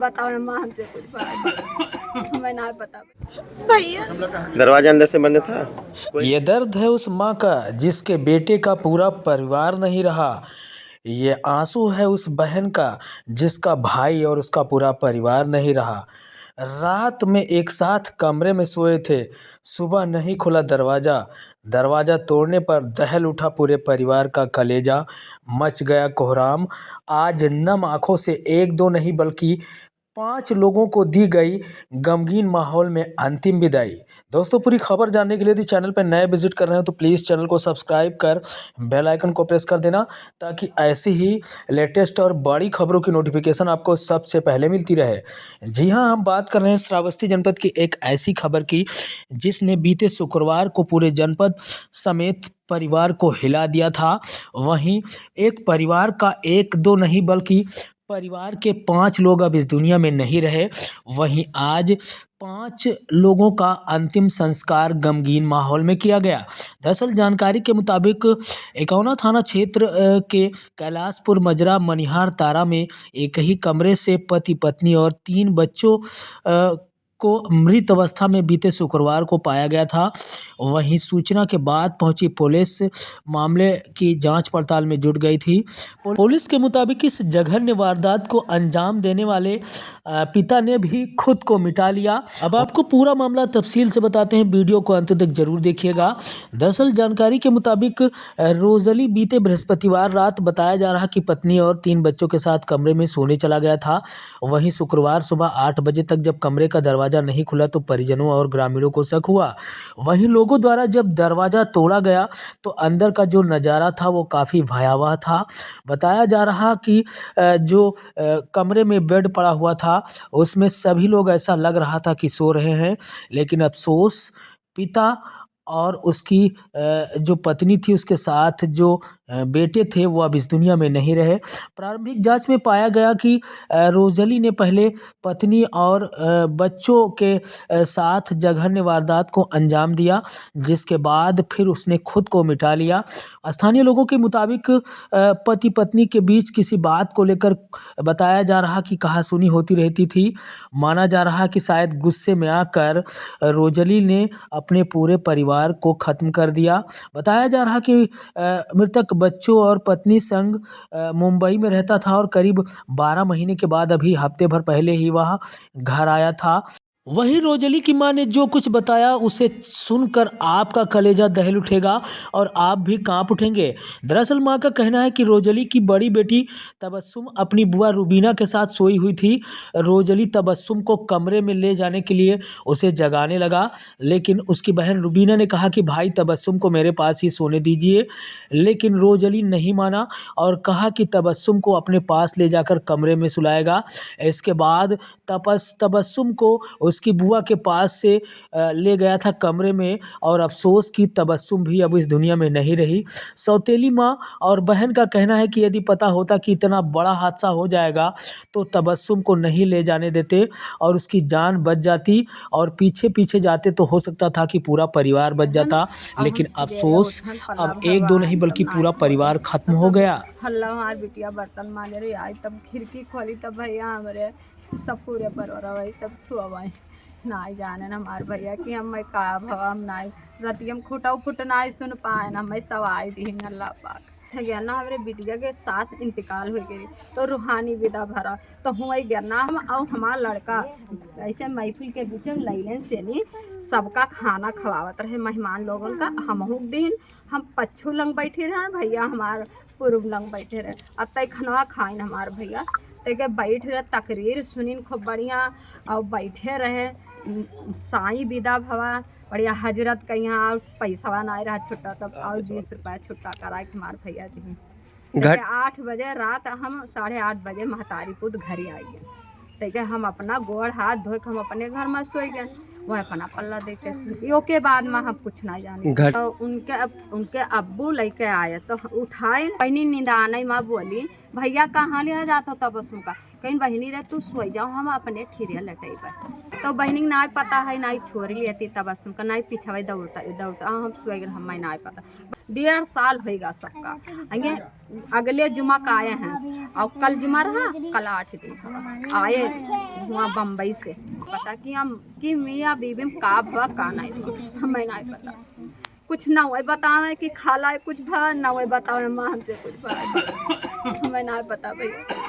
बताओ अम्मा, हमसे कुछ बात हमें ना पता भैया। दरवाजा अंदर से बंद था। ये दर्द है उस माँ का जिसके बेटे का पूरा परिवार नहीं रहा। ये आंसू है उस बहन का जिसका भाई और उसका पूरा परिवार नहीं रहा। रात में एक साथ कमरे में सोए थे। सुबह नहीं खुला दरवाज़ा। दरवाज़ा तोड़ने पर दहल उठा पूरे परिवार का कलेजा। मच गया कोहराम। आज नम आंखों से एक दो नहीं बल्कि 5 लोगों को दी गई गमगीन माहौल में अंतिम विदाई। दोस्तों, पूरी खबर जानने के लिए यदि चैनल पर नए विजिट कर रहे हैं तो प्लीज़ चैनल को सब्सक्राइब कर बेल आइकन को प्रेस कर देना, ताकि ऐसी ही लेटेस्ट और बड़ी खबरों की नोटिफिकेशन आपको सबसे पहले मिलती रहे। जी हाँ, हम बात कर रहे हैं श्रावस्ती जनपद की एक ऐसी खबर की जिसने बीते शुक्रवार को पूरे जनपद समेत परिवार को हिला दिया था। वहीं एक परिवार का एक दो नहीं बल्कि परिवार के 5 लोग अब इस दुनिया में नहीं रहे। वहीं आज 5 लोगों का अंतिम संस्कार गमगीन माहौल में किया गया। दरअसल जानकारी के मुताबिक एकौना थाना क्षेत्र के कैलाशपुर मजरा मनिहार तारा में एक ही कमरे से पति पत्नी और 3 बच्चों को मृत अवस्था में बीते शुक्रवार को पाया गया था। वहीं सूचना के बाद पहुंची पुलिस मामले की जांच पड़ताल में जुट गई थी। पुलिस के मुताबिक इस जघन्य वारदात को अंजाम देने वाले पिता ने भी खुद को मिटा लिया। अब आपको पूरा मामला तफसील से बताते हैं, वीडियो को अंत तक जरूर देखिएगा। दरअसल जानकारी के मुताबिक रोजली बीते बृहस्पतिवार रात बताया जा रहा कि पत्नी और 3 बच्चों के साथ कमरे में सोने चला गया था। वहीं शुक्रवार सुबह 8 बजे तक जब कमरे का दरवाजा नहीं खुला तो परिजनों और ग्रामीणों को शक हुआ। वहीं लोगों द्वारा जब दरवाजा तोड़ा गया तो अंदर का जो नज़ारा था वो काफ़ी भयावह था। बताया जा रहा कि जो कमरे में बेड पड़ा हुआ था उसमें सभी लोग ऐसा लग रहा था कि सो रहे हैं, लेकिन अफसोस पिता और उसकी जो पत्नी थी उसके साथ जो बेटे थे वो अब इस दुनिया में नहीं रहे। प्रारंभिक जांच में पाया गया कि रोजली ने पहले पत्नी और बच्चों के साथ जघन्य वारदात को अंजाम दिया, जिसके बाद फिर उसने खुद को मिटा लिया। स्थानीय लोगों के मुताबिक पति पत्नी के बीच किसी बात को लेकर बताया जा रहा कि कहासुनी होती रहती थी। माना जा रहा कि शायद गुस्से में आकर रोजली ने अपने पूरे परिवार को खत्म कर दिया। बताया जा रहा कि मृतक बच्चों और पत्नी संग मुंबई में रहता था और करीब 12 महीने के बाद अभी हफ्ते भर पहले ही वह घर आया था। वहीं रोजली की मां ने जो कुछ बताया उसे सुनकर आपका कलेजा दहल उठेगा और आप भी कांप उठेंगे। दरअसल मां का कहना है कि रोजली की बड़ी बेटी तबस्सुम अपनी बुआ रुबीना के साथ सोई हुई थी। रोजली तबस्सुम को कमरे में ले जाने के लिए उसे जगाने लगा, लेकिन उसकी बहन रुबीना ने कहा कि भाई तबस्सुम को मेरे पास ही सोने दीजिए। लेकिन रोजली नहीं माना और कहा कि तबस्सुम को अपने पास ले जाकर कमरे में सुलाएगा। इसके बाद तबस्सुम को उसकी बुआ के पास से ले गया था कमरे में, और अफसोस की तबस्सुम भी अब इस दुनिया में नहीं रही। सौतेली माँ और बहन का कहना है कि यदि पता होता कि इतना बड़ा हादसा हो जाएगा तो तबस्सुम को नहीं ले जाने देते और उसकी जान बच जाती, और पीछे पीछे जाते तो हो सकता था कि पूरा परिवार बच जाता। लेकिन अफसोस अब एक दो नहीं बल्कि पूरा परिवार खत्म हो गया। हल्ला हमार बिटिया बर्तन मांजे रही आई, तब खिड़की खोली तब भैया हमारे सब पूरे परिवार भाई सब सुबह नाई जाने न हमारे भैया कि हम का हम नाई रतियम खुटा फुट नाई सुन पाए न मैं सवाई दी अल्लाह पाक गया ना। हमारे बिटिया के साथ इंतकाल हो गई तो रूहानी विदा भरा तो हुआ गया ना। हम और हमारा लड़का ऐसे महफिल के बीच में लैलन से नहीं सबका खाना खवावत रहे मेहमान लोगों का। हम दिन हम पच्छू लंग बैठे रहे भैया, हमारे पूर्व लंग बैठे रहे। अब तक खाना खाइन हमारे भैया तक बैठ रहे तकरीर सुनिन खूब बढ़िया और बैठे रहे। साईं विदा भवा बढ़िया हजरत का यहाँ पैसा ना रहा छुट्टा तब और 20 रुपया छुट्टा करा के हमारे भैया दी। 8 बजे रात हम 8:30 बजे महतारी पुत घर आई गए। तक हम अपना गोड़ हाथ धो के हम अपने घर में सो गए। वह अपना पल्ला देखे यो के बाद में हम कुछ ना जाने। तो उनके अब्बू लेके आए तो उठाए बहनी नींद आने माँ बोली भैया कहाँ ले जाता तबस्सुम का। कहीं बहनी रे तू सो जाओ हम अपने ठिरिया लटे पर। तो बहनी ना पता है ना छोड़ लेती तबस्सुम का ना पीछे दौड़ता हम सो गए हम ना पता 1.5 साल होएगा सबका। आगे अगले जुमा का आए हैं और कल जुमा रहा, कल 8 दिन हुआ। आए हुआ बम्बई से, पता कि हम कि मियाँ बीबी में का भवा का नहीं भवा हमें नहीं पता। कुछ ना वही बतावे कि खाला कुछ भा, ना वही बतावे माँ हमसे कुछ भा, हमें नहीं पता भैया।